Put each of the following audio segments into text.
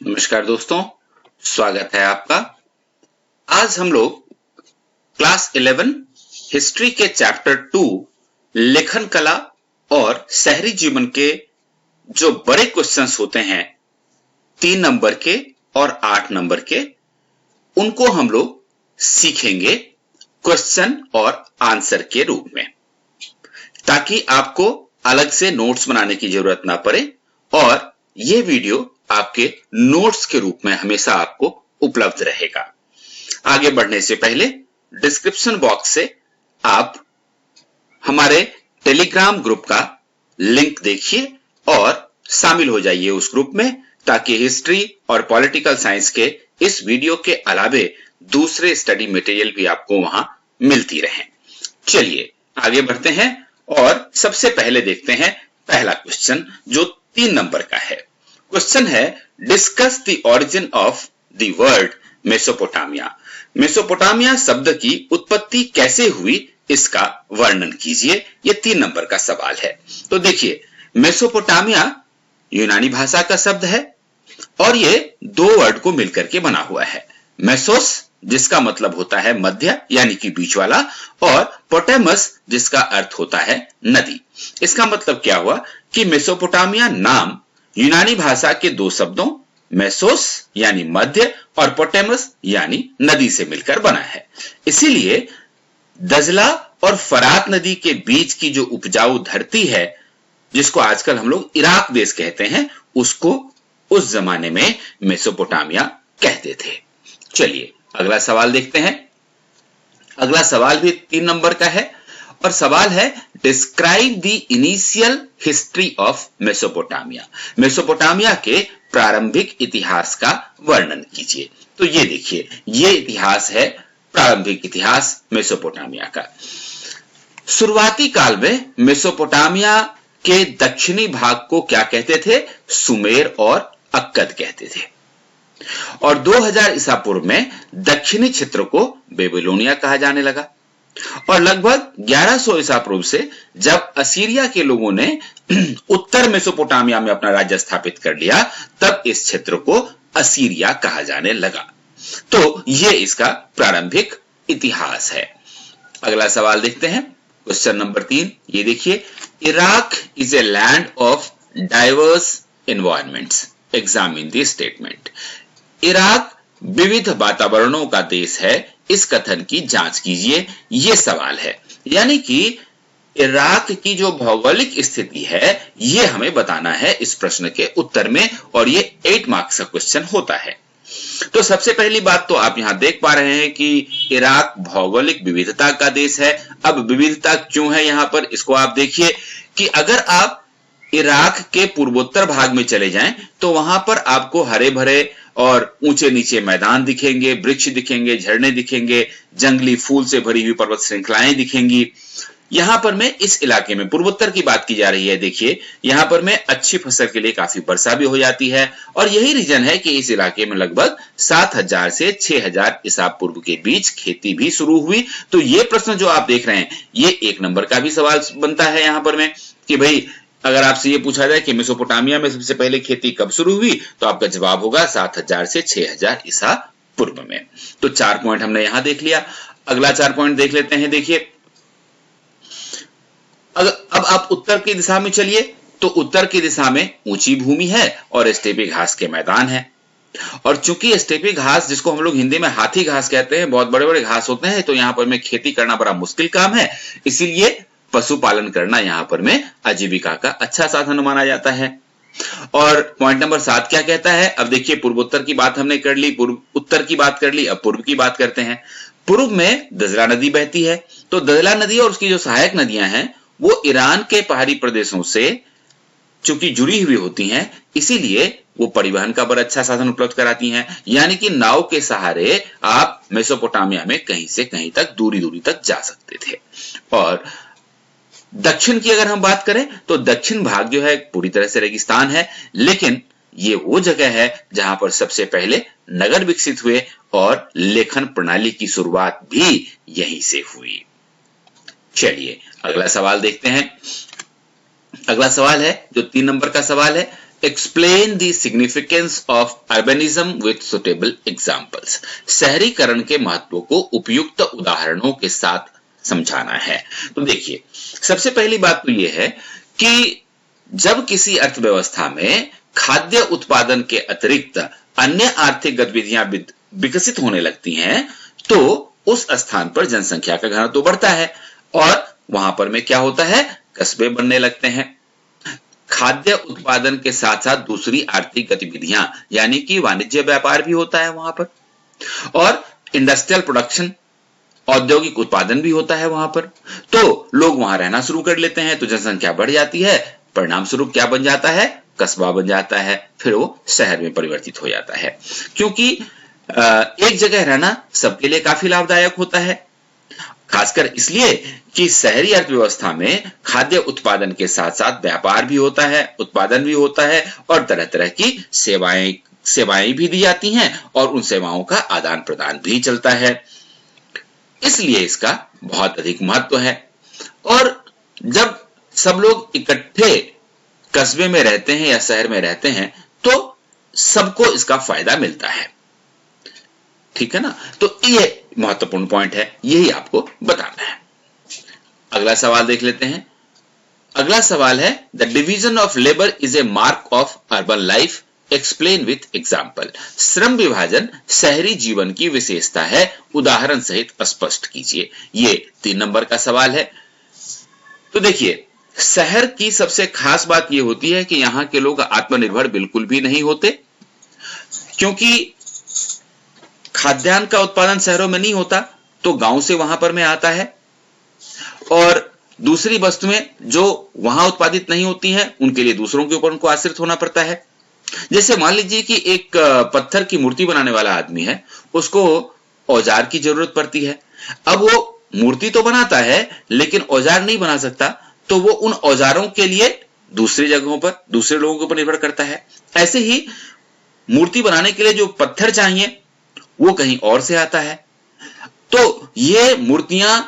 नमस्कार दोस्तों, स्वागत है आपका। आज हम लोग क्लास 11 हिस्ट्री के चैप्टर 2 लेखन कला और शहरी जीवन के जो बड़े क्वेश्चंस होते हैं 3 नंबर के और 8 नंबर के, उनको हम लोग सीखेंगे क्वेश्चन और आंसर के रूप में, ताकि आपको अलग से नोट्स बनाने की जरूरत ना पड़े और यह वीडियो आपके नोट्स के रूप में हमेशा आपको उपलब्ध रहेगा। आगे बढ़ने से पहले डिस्क्रिप्शन बॉक्स से आप हमारे टेलीग्राम ग्रुप का लिंक देखिए और शामिल हो जाइए उस ग्रुप में, ताकि हिस्ट्री और पॉलिटिकल साइंस के इस वीडियो के अलावे दूसरे स्टडी मटेरियल भी आपको वहां मिलती रहे। चलिए आगे बढ़ते हैं और सबसे पहले देखते हैं पहला क्वेश्चन जो 3 नंबर का है। क्वेश्चन है, discuss the origin of the word Mesopotamia. Mesopotamia शब्द की उत्पत्ति कैसे हुई, इसका वर्णन कीजिए। ये 3 नंबर का सवाल है। तो देखिए, मेसोपोटामिया यूनानी भाषा का शब्द है और ये 2 वर्ड को मिलकर के बना हुआ है। मेसोस जिसका मतलब होता है मध्य यानी कि बीच वाला, और पोटेमस जिसका अर्थ होता है नदी। इसका मतलब क्या हुआ कि मेसोपोटामिया नाम यूनानी भाषा के 2 शब्दों मेसोस यानी मध्य और पोटेमस यानी नदी से मिलकर बना है। इसीलिए दजला और फरात नदी के बीच की जो उपजाऊ धरती है, जिसको आजकल हम लोग इराक देश कहते हैं, उसको उस जमाने में मेसोपोटामिया कहते थे। चलिए अगला सवाल देखते हैं। अगला सवाल भी 3 नंबर का है और सवाल है, describe the initial history of Mesopotamia. Mesopotamia के प्रारंभिक इतिहास का वर्णन कीजिए। तो ये देखिए, ये इतिहास है प्रारंभिक इतिहास मेसोपोटामिया का। शुरुआती काल में मेसोपोटामिया के दक्षिणी भाग को क्या कहते थे? सुमेर और अक्कद कहते थे। और 2000 ईसा पूर्व में दक्षिणी क्षेत्र को बेबीलोनिया कहा जाने लगा। और लगभग 1100 ईसा पूर्व से जब असीरिया के लोगों ने उत्तर मेसोपोटामिया में अपना राज्य स्थापित कर लिया, तब इस क्षेत्र को असीरिया कहा जाने लगा। तो यह इसका प्रारंभिक इतिहास है। अगला सवाल देखते हैं, क्वेश्चन नंबर 3। ये देखिए, Iraq is a land of diverse environments, examine the statement. Iraq विविध वातावरणों का देश है, इस कथन की जांच कीजिए। यह सवाल है, यानी कि इराक की जो भौगोलिक स्थिति है यह हमें बताना है इस प्रश्न के उत्तर में, और यह 8 मार्क्स का क्वेश्चन होता है। तो सबसे पहली बात तो आप यहां देख पा रहे हैं कि इराक भौगोलिक विविधता का देश है। अब विविधता क्यों है यहां पर, इसको आप देखिए कि अगर आप इराक के पूर्वोत्तर भाग में चले जाएं तो वहां पर आपको हरे भरे और ऊंचे नीचे मैदान दिखेंगे, वृक्ष दिखेंगे, झरने दिखेंगे, जंगली फूल से भरी हुई पर्वत श्रृंखलाएं दिखेंगी। यहां पर में इस इलाके में पूर्वोत्तर की बात की जा रही है। देखिए, यहां पर में अच्छी फसल के लिए काफी वर्षा भी हो जाती है, और यही रीजन है कि इस इलाके में लगभग 7000 से 6000 ईसा पूर्व के बीच खेती भी शुरू हुई। तो ये प्रश्न जो आप देख रहे हैं, ये 1 नंबर का भी सवाल बनता है यहां पर में कि भाई अगर आपसे ये पूछा जाए कि मेसोपोटामिया में सबसे पहले खेती कब शुरू हुई, तो आपका जवाब होगा 7000 से 6000 ईसा पूर्व में। तो 4 पॉइंट हमने यहां देख लिया। अगला 4 पॉइंट देख लेते हैं। देखिए, अब आप उत्तर की दिशा में चलिए, तो उत्तर की दिशा में ऊंची भूमि है और स्टेपी घास के मैदान है। और चूंकि स्टेपी घास, जिसको हम लोग हिंदी में हाथी घास कहते हैं, बहुत बड़े बड़े घास होते हैं, तो यहां पर में खेती करना बड़ा मुश्किल काम है। इसीलिए पशुपालन करना यहां पर में आजीविका का अच्छा साधन माना जाता है। और पॉइंट नंबर 7 क्या कहता है? अब देखिए, पूर्वोत्तर की बात हमने कर ली, उत्तर की बात कर ली, अब पूर्व की बात करते हैं। पूर्व में दजला नदी बहती है। तो दजला नदी और उसकी जो सहायक नदियां हैं वो ईरान के पहाड़ी प्रदेशों से चूंकि जुड़ी हुई होती हैं, इसीलिए वो परिवहन का बड़ा अच्छा साधन उपलब्ध कराती हैं। यानी कि नाव के सहारे आप मेसोपोटामिया में कहीं से कहीं तक दूरी दूरी तक जा सकते थे। और दक्षिण की अगर हम बात करें तो दक्षिण भाग जो है पूरी तरह से रेगिस्तान है, लेकिन ये वो जगह है जहां पर सबसे पहले नगर विकसित हुए और लेखन प्रणाली की शुरुआत भी यहीं से हुई। चलिए अगला सवाल देखते हैं। अगला सवाल है जो 3 नंबर का सवाल है, explain the significance of urbanism with suitable examples. शहरीकरण के महत्व को उपयुक्त उदाहरणों के साथ समझाना है। तो देखिए, सबसे पहली बात तो यह है कि जब किसी अर्थव्यवस्था में खाद्य उत्पादन के अतिरिक्त अन्य आर्थिक गतिविधियां विकसित होने लगती हैं, तो उस स्थान पर जनसंख्या का घनत्व बढ़ता है और वहां पर में क्या होता है, कस्बे बनने लगते हैं। खाद्य उत्पादन के साथ साथ दूसरी आर्थिक गतिविधियां यानी कि वाणिज्य व्यापार भी होता है वहां पर, और इंडस्ट्रियल प्रोडक्शन, औद्योगिक उत्पादन भी होता है वहां पर। तो लोग वहां रहना शुरू कर लेते हैं, तो जनसंख्या बढ़ जाती है। परिणाम स्वरूप क्या बन जाता है, कस्बा बन जाता है, फिर वो शहर में परिवर्तित हो जाता है। क्योंकि एक जगह रहना सबके लिए काफी लाभदायक होता है, खासकर इसलिए कि शहरी अर्थव्यवस्था में खाद्य उत्पादन के साथ साथ व्यापार भी होता है, उत्पादन भी होता है और तरह तरह की सेवाएं भी दी जाती हैं और उन सेवाओं का आदान प्रदान भी चलता है। इसलिए इसका बहुत अधिक महत्व है। और जब सब लोग इकट्ठे कस्बे में रहते हैं या शहर में रहते हैं तो सबको इसका फायदा मिलता है। ठीक है ना, तो ये महत्वपूर्ण पॉइंट है, यही आपको बताना है। अगला सवाल देख लेते हैं। अगला सवाल है, the division of labour is a mark of urban life, explain with example. श्रम विभाजन शहरी जीवन की विशेषता है, उदाहरण सहित स्पष्ट कीजिए। ये 3 नंबर का सवाल है। तो देखिए, शहर की सबसे खास बात यह होती है कि यहां के लोग आत्मनिर्भर बिल्कुल भी नहीं होते, क्योंकि खाद्यान्न का उत्पादन शहरों में नहीं होता, तो गांव से वहां पर में आता है, और दूसरी वस्तुएं जो वहां उत्पादित नहीं होती हैं उनके लिए दूसरों के ऊपर उनको आश्रित होना पड़ता है। जैसे मान लीजिए कि एक पत्थर की मूर्ति बनाने वाला आदमी है, उसको औजार की जरूरत पड़ती है। अब वो मूर्ति तो बनाता है लेकिन औजार नहीं बना सकता, तो वो उन औजारों के लिए दूसरी जगहों पर दूसरे लोगों के ऊपर निर्भर करता है। ऐसे ही मूर्ति बनाने के लिए जो पत्थर चाहिए वो कहीं और से आता है। तो ये मूर्तियां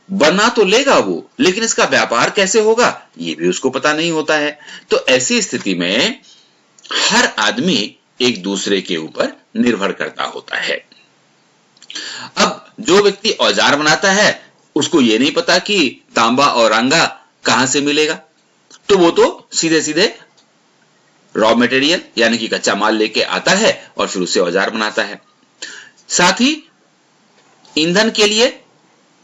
बना तो लेगा वो, लेकिन इसका व्यापार कैसे होगा ये भी उसको पता नहीं होता है। तो ऐसी स्थिति में हर आदमी एक दूसरे के ऊपर निर्भर करता होता है। अब जो व्यक्ति औजार बनाता है उसको ये नहीं पता कि तांबा और रंगा कहां से मिलेगा, तो वो तो सीधे सीधे रॉ मटेरियल यानी कि कच्चा माल लेके आता है और फिर उससे औजार बनाता है। साथ ही ईंधन के लिए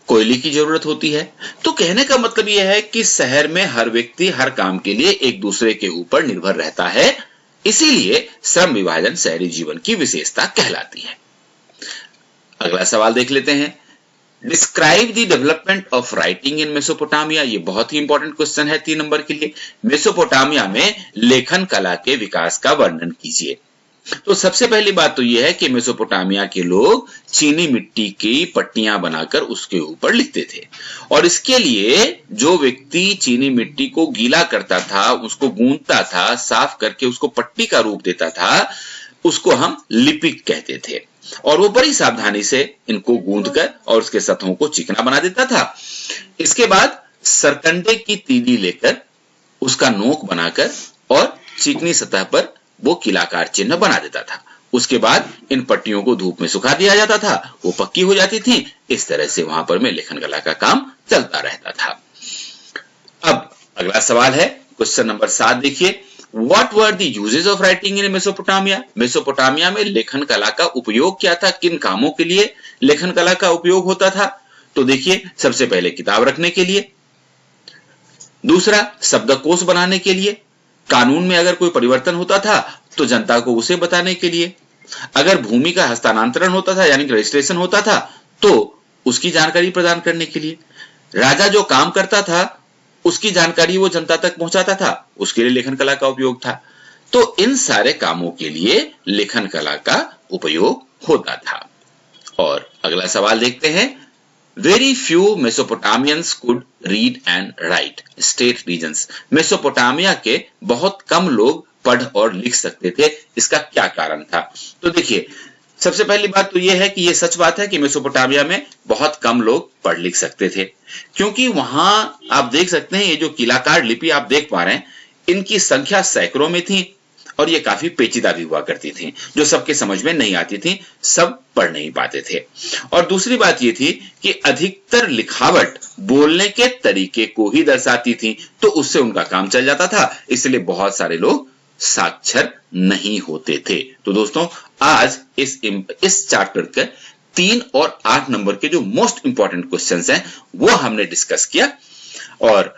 कोयले की जरूरत होती है। तो कहने का मतलब यह है कि शहर में हर व्यक्ति हर काम के लिए एक दूसरे के ऊपर निर्भर रहता है, इसीलिए श्रम विभाजन शहरी जीवन की विशेषता कहलाती है। अगला सवाल देख लेते हैं। Describe the development of writing in Mesopotamia. ये बहुत ही इंपॉर्टेंट क्वेश्चन है 3 नंबर के लिए। मेसोपोटामिया में लेखन कला के विकास का वर्णन कीजिए। तो सबसे पहली बात तो यह है कि मेसोपोटामिया के लोग चीनी मिट्टी की पट्टियां बनाकर उसके ऊपर लिखते थे, और इसके लिए जो व्यक्ति चीनी मिट्टी को गीला करता था, उसको गूंथता था, साफ करके उसको पट्टी का रूप देता था, उसको हम लिपिक कहते थे। और वो बड़ी सावधानी से इनको गूंथकर और उसके सतहों को चिकना बना देता था। इसके बाद सरकंडे की तीली लेकर उसका नोक बनाकर और चिकनी सतह पर वो किलाकार चिन्ह बना देता था। उसके बाद इन पट्टियों को धूप में सुखा दिया जाता था, वो पक्की हो जाती थी। इस तरह से वहां पर में लेखन कला का काम चलता रहता था। अब अगला सवाल है, क्वेश्चन नंबर 7 देखिए। What were the uses of writing in Mesopotamia? Mesopotamia में लेखन कला का उपयोग क्या था, किन कामों के लिए लेखन कला का उपयोग होता था? तो देखिए, सबसे पहले किताब रखने के लिए, दूसरा शब्दकोश बनाने के लिए, कानून में अगर कोई परिवर्तन होता था तो जनता को उसे बताने के लिए, अगर भूमि का हस्तांतरण होता था यानी कि रजिस्ट्रेशन होता था तो उसकी जानकारी प्रदान करने के लिए, राजा जो काम करता था उसकी जानकारी वो जनता तक पहुंचाता था, उसके लिए लेखन कला का उपयोग था। तो इन सारे कामों के लिए लेखन कला का उपयोग होता था। और अगला सवाल देखते हैं। Very few Mesopotamians could read and write, state reasons. Mesopotamia के बहुत कम लोग पढ़ और लिख सकते थे, इसका क्या कारण था? तो देखिए, सबसे पहली बात तो यह है कि यह सच बात है कि मेसोपोटामिया में बहुत कम लोग पढ़ लिख सकते थे, क्योंकि वहां आप देख सकते हैं ये जो किलाकार लिपि आप देख पा रहे हैं, इनकी संख्या सैकड़ों में थी और ये काफी पेचीदा भी हुआ करती थी, जो सबके समझ में नहीं आती थी, सब पढ़ नहीं पाते थे। और दूसरी बात ये थी कि अधिकतर लिखावट बोलने के तरीके को ही दर्शाती थी, तो उससे उनका काम चल जाता था, इसलिए बहुत सारे लोग साक्षर नहीं होते थे। तो दोस्तों, आज इस चैप्टर के 3 और 8 नंबर के जो मोस्ट इंपॉर्टेंट क्वेश्चंस हैं वो हमने डिस्कस किया, और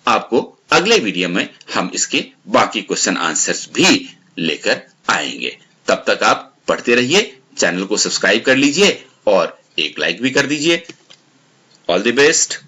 आपको अगले वीडियो में हम इसके बाकी क्वेश्चन आंसर्स भी लेकर आएंगे। तब तक आप पढ़ते रहिए, चैनल को सब्सक्राइब कर लीजिए और एक लाइक भी कर दीजिए। All the best.